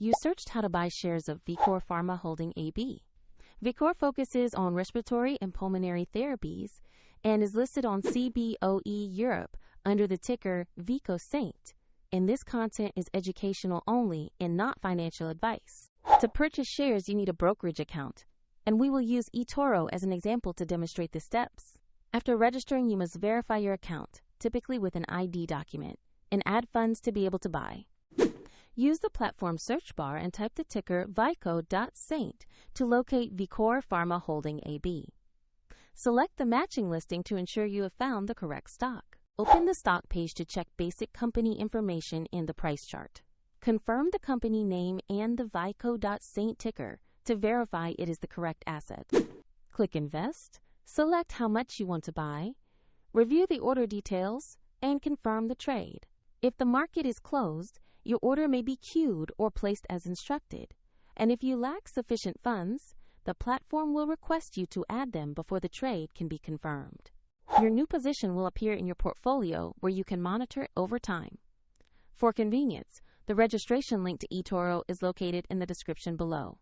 You searched how to buy shares of Vicore Pharma Holding AB. Vicore focuses on respiratory and pulmonary therapies and is listed on CBOE Europe under the ticker VICO.ST. And this content is educational only and not financial advice. To purchase shares, you need a brokerage account, and we will use eToro as an example to demonstrate the steps. After registering, you must verify your account, typically with an ID document, and add funds to be able to buy. Use the platform search bar and type the ticker VICO.ST to locate Vicore Pharma Holding AB. Select the matching listing to ensure you have found the correct stock. Open the stock page to check basic company information in the price chart. Confirm the company name and the VICO.ST ticker to verify it is the correct asset. Click Invest, select how much you want to buy, review the order details, and confirm the trade. If the market is closed, your order may be queued or placed as instructed, and if you lack sufficient funds, the platform will request you to add them before the trade can be confirmed. Your new position will appear in your portfolio where you can monitor it over time. For convenience, the registration link to eToro is located in the description below.